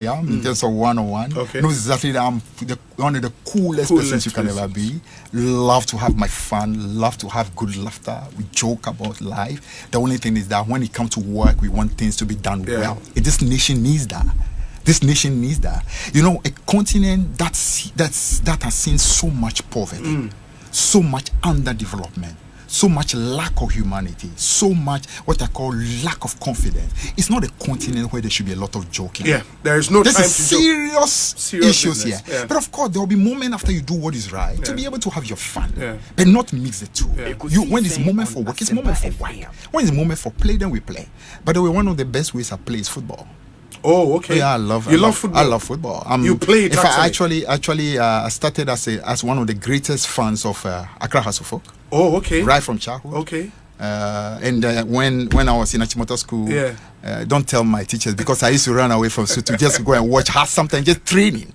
in terms of one-on-one. Okay. Knows exactly that I'm one of the coolest persons you can ever be. Love to have my fun, love to have good laughter. We joke about life. The only thing is that when it comes to work, we want things to be done well. And this nation needs that. This nation needs that. You know, a continent that has seen so much poverty, so much underdevelopment, so much lack of humanity, so much what I call lack of confidence. It's not a continent where there should be a lot of joking. Yeah, there is no There's time to serious issues here. Yeah. But of course, there will be moments after you do what is right to be able to have your fun, Yeah. but not mix the two. Yeah. When it's moment for work, it's moment for work. When it's moment for play, then we play. By the way, one of the best ways I play is football. Oh, okay. Yeah, I love football. I love football. You play it. In fact, actually, started as one of the greatest fans of Accra House of Folk. Oh, okay. Right from childhood. Okay. And when I was in Achimota school, don't tell my teachers, because I used to run away from school to just go and watch sometimes just training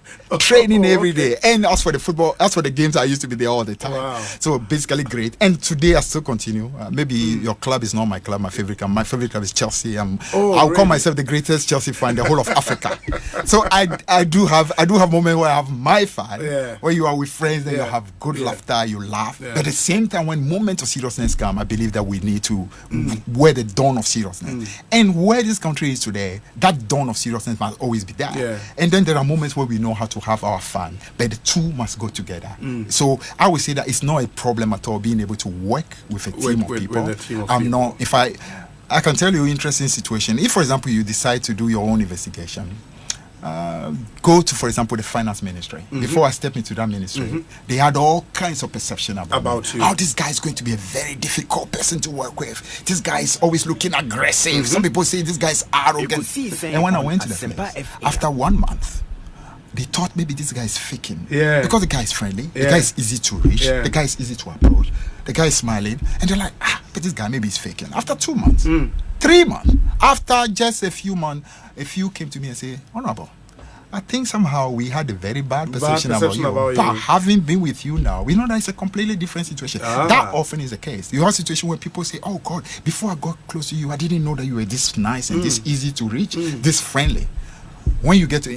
every day. And as for the football, as for the games, I used to be there all the time. Wow. So basically great. And today I still continue. Maybe your club is not my club, my favorite club. My favorite club is Chelsea. I'll call myself the greatest Chelsea fan in the whole of Africa. So I do have moments where I have my fun, where you are with friends, then you have good laughter, you laugh. But at the same time, when moments of seriousness come, I believe that we need to wear the dawn of seriousness. And where this country is today, that dawn of seriousness must always be there. Yeah. And then there are moments where we know how to have our fun, but the two must go together. So I would say that it's not a problem at all being able to work with a team of people. I can tell you an interesting situation. If, for example, you decide to do your own investigation, go to, for example, the finance ministry. Before I step into that ministry, they had all kinds of perception about you. How this guy is going to be a very difficult person to work with. This guy is always looking aggressive. Some people say this guy is arrogant. And when I went to the place, after 1 month, they thought maybe this guy is faking. Yeah. Because the guy is friendly, the guy is easy to reach, the guy is easy to approach, the guy is smiling, and they're like, but this guy maybe is faking. After 2 months, 3 months, after just a few months, a few came to me and say, Honorable, I think somehow we had a very bad perception about you. But having been with you now, we know that it's a completely different situation. That often is the case. You have a situation where people say, oh God, before I got close to you, I didn't know that you were this nice and this easy to reach, this friendly. When you get to,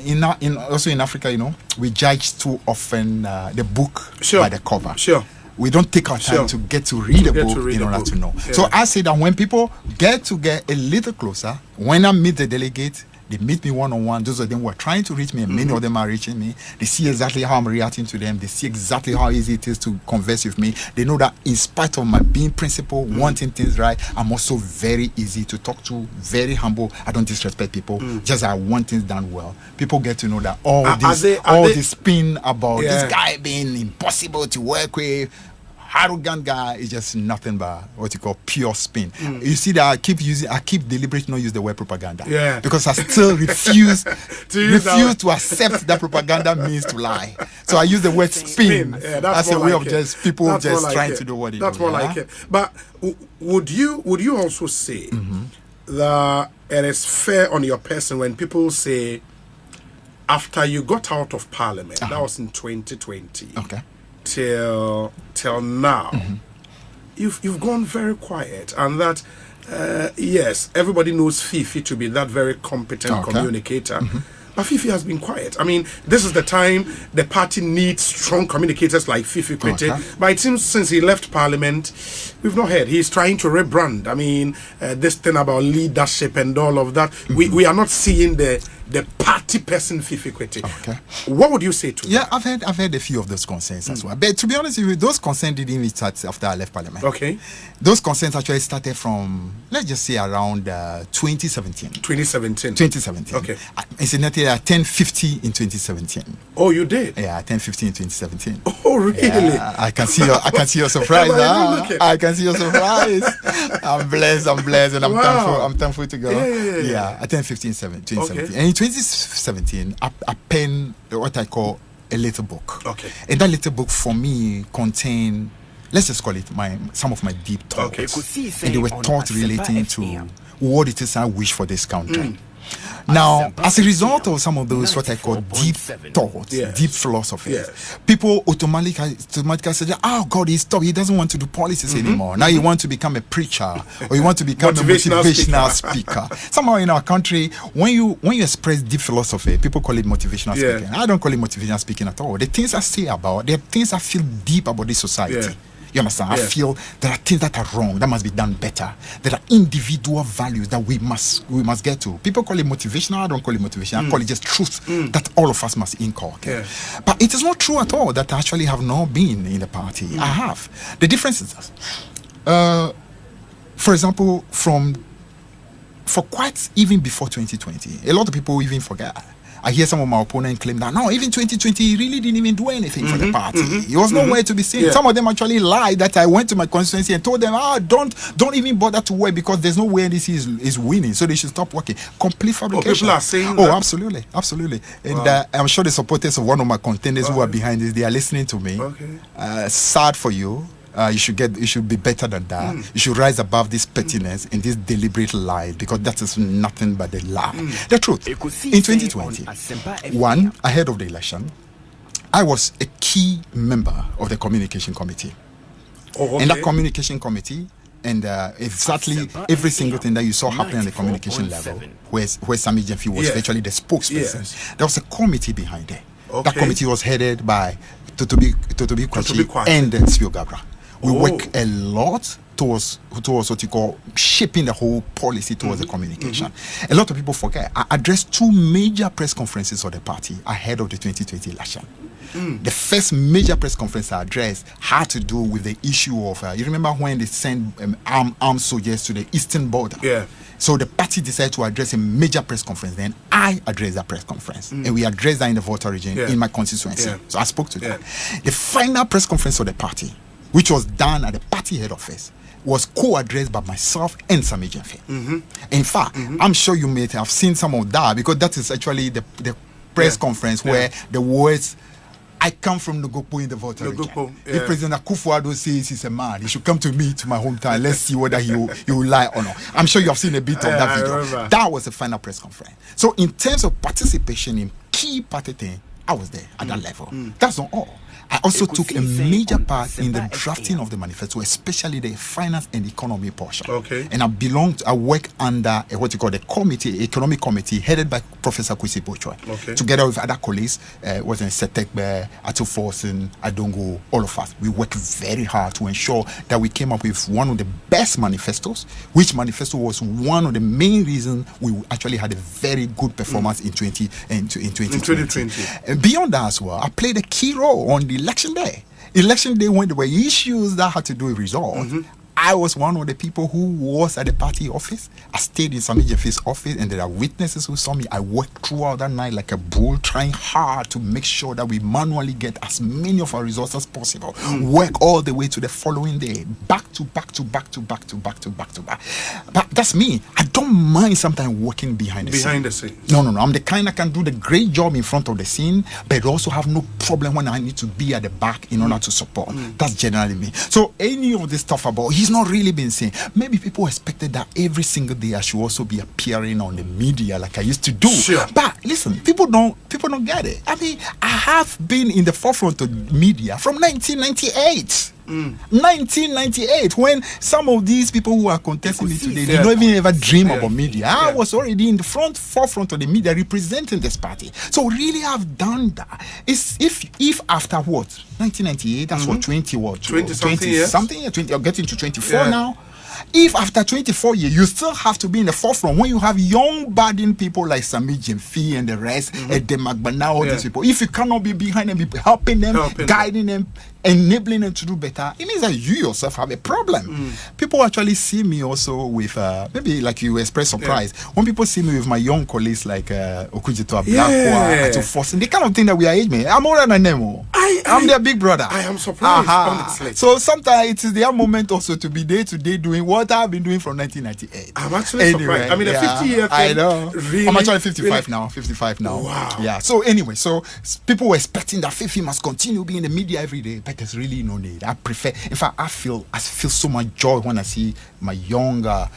also in Africa, you know, we judge too often the book by the cover. We don't take our time to get to read the book in order to know. So I say that when people get a little closer, when I meet the delegate, they meet me one-on-one. Those of them who are trying to reach me, and many of them are reaching me. They see exactly how I'm reacting to them. They see exactly how easy it is to converse with me. They know that in spite of my being principled, wanting things right, I'm also very easy to talk to, very humble. I don't disrespect people. Just I want things done well. People get to know that all this spin about this guy being impossible to work with, arrogant guy, is just nothing but what you call pure spin. You see that I keep deliberately not use the word propaganda. Because I still refuse to accept that propaganda means to lie. So I use the word spin as a way of just people just trying to do what they do. That's more like it. But would you also say that it is fair on your person when people say after you got out of Parliament, that was in 2020. Okay. Till now, you've gone very quiet, and that yes, everybody knows Fifi to be that very competent communicator. But Fifi has been quiet. I mean, this is the time the party needs strong communicators like Fifi Kwetey. But it seems since he left Parliament, we've not heard. He's trying to rebrand. I mean, this thing about leadership and all of that. We are not seeing the party person Fifi Kwetey. What would you say to that? I've heard a few of those concerns as well. But to be honest with you, those concerns didn't even start after I left Parliament. Those concerns actually started from, let's just say, around 2017. 2017. Okay. Incidentally, I turned 50 in 2017. Oh, you did? Yeah, I turned 50 in 2017. Oh, really? Yeah, I can see your surprise. I can see your surprise. I'm blessed, and I'm thankful to God. Yeah, I turned 50 in 2017. And in 2017, I penned what I call a little book. And that little book for me contained, let's just call it some of my deep thoughts. And they were thoughts relating to what it is I wish for this country. Now, as a result of some of those what I call deep thoughts, deep philosophies, people automatically say, "Oh, God, he doesn't want to do politics anymore. Now he wants to become a preacher, or you want to become a motivational speaker." Somehow in our country, when you express deep philosophy, people call it motivational speaking. I don't call it motivational speaking at all. The things I say about, the things I feel deep about this society. You understand? I feel there are things that are wrong that must be done better. There are individual values that we must get to. People call it motivational. I don't call it motivation. I call it just truth that all of us must inculcate. But it is not true at all that I actually have not been in the party. I have. The difference is this. For example, for quite even before 2020, a lot of people even forget. I hear some of my opponents claim that no, even 2020 he really didn't even do anything for the party. He was nowhere to be seen. Some of them actually lied that I went to my constituency and told them, don't even bother to work because there's no way this is winning, so they should stop working. Complete fabrication. People are saying that. Absolutely. And I'm sure the supporters of one of my contenders who are behind this, they are listening to me. Sad for you. You should be better than that. You should rise above this pettiness and this deliberate lie, because that is nothing but a lie. The truth. In 2020, ahead of the election, I was a key member of the communication committee. And that communication committee, and exactly every single thing that you saw happening at the communication level, where Sami Jemfi was virtually the spokesperson, there was a committee behind it. That committee was headed by Totobi Kwetey and Sio Gabra. We work a lot towards what you call shaping the whole policy towards the communication. A lot of people forget. I addressed 2 major press conferences of the party ahead of the 2020 election. The first major press conference I addressed had to do with the issue of, you remember when they sent armed soldiers to the eastern border? So the party decided to address a major press conference. Then I addressed that press conference. And we addressed that in the Volta region in my constituency. So I spoke to that. The final press conference of the party, which was done at the party head office, was co-addressed by myself and Sami Jemfi. In fact, I'm sure you may have seen some of that, because that is actually the press conference where the words, "I come from Nogopo in the Volta region. If President Akufo-Addo says he's a man, he should come to me, to my hometown. Let's see whether he will lie or not." I'm sure you have seen a bit of that video. That was the final press conference. So in terms of participation in key party thing, I was there at that level. That's not all. I also took a major part in the drafting of the manifesto, especially the finance and economy portion. And I work under what you call the economic committee, headed by Professor Kwesi Bochwe, together with other colleagues, was in Setekbe, Atufosin, Adongo, all of us. We worked very hard to ensure that we came up with one of the best manifestos, which manifesto was one of the main reasons we actually had a very good performance in 2020. And beyond that as well, I played a key role on the election day. When there were issues that had to do with results, I was one of the people who was at the party office. I stayed in Sami Jemfi's office, and there are witnesses who saw me. I worked throughout that night like a bull, trying hard to make sure that we manually get as many of our results as possible. Work all the way to the following day, back to back. But that's me. I don't mind sometimes working behind the scenes. No. I'm the kind that can do the great job in front of the scene, but also have no problem when I need to be at the back in order to support. That's generally me. So any of this stuff about he's not really been seen. Maybe people expected that every single day I should also be appearing on the media like I used to do. But listen, people don't get it. I mean, I have been in the forefront of media from 1998. 1998, when some of these people who are contesting me today did not even ever dream about media. I was already in the forefront of the media representing this party. So really I've done that. If after what? 1998, that's what, 20 something years? 20, you're getting to 24 now. If after 24 years you still have to be in the forefront, when you have young budding people like Sami Jemfi and the rest, Edem Agbana, all these people, if you cannot be behind them, helping them, guiding them, enabling them to do better, it means that you yourself have a problem. People actually see me also with maybe like you express surprise when people see me with my young colleagues like Okujito Ablakwa, Atufosin, they kind of think that we are age mates. I'm older than them. I'm their big brother. I am surprised, honestly. So sometimes it is their moment also to be day to day doing what I've been doing from 1998. I'm actually surprised. I mean, a 50-year thing. I know. Really, I'm actually 55 now. 55 now. Wow. Yeah. So anyway, so people were expecting that Fifi must continue being in the media every day, but there's really no need. I prefer. In fact, I feel so much joy when I see my younger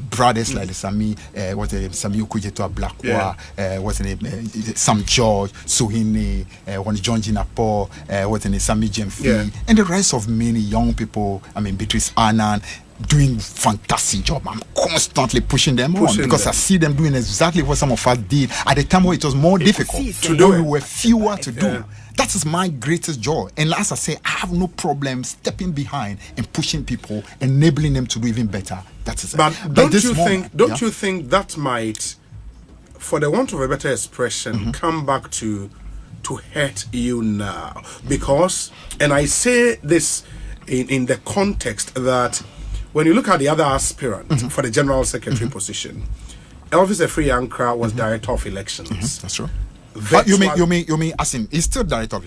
brothers like the Sami, what's the name, Sami Okujeto Blakwa, what's the name, Sam George, Suhine, one John Jinapo, what's the name, Sami Jemfi, and the rest of many young people. I mean, Beatrice Annan, doing fantastic job. I'm constantly pushing them on because I see them doing exactly what some of us did at the time where it was more difficult to do. We were fewer to do. That is my greatest joy. And as I say, I have no problem stepping behind and pushing people, enabling them to do even better. That is but don't you think that might, for the want of a better expression, come back to hurt you now? Because, and I say this in the context that when you look at the other aspirant for the general secretary position, Elvis Efri Ankra was director of elections. That's true. But you mean as in he's still director of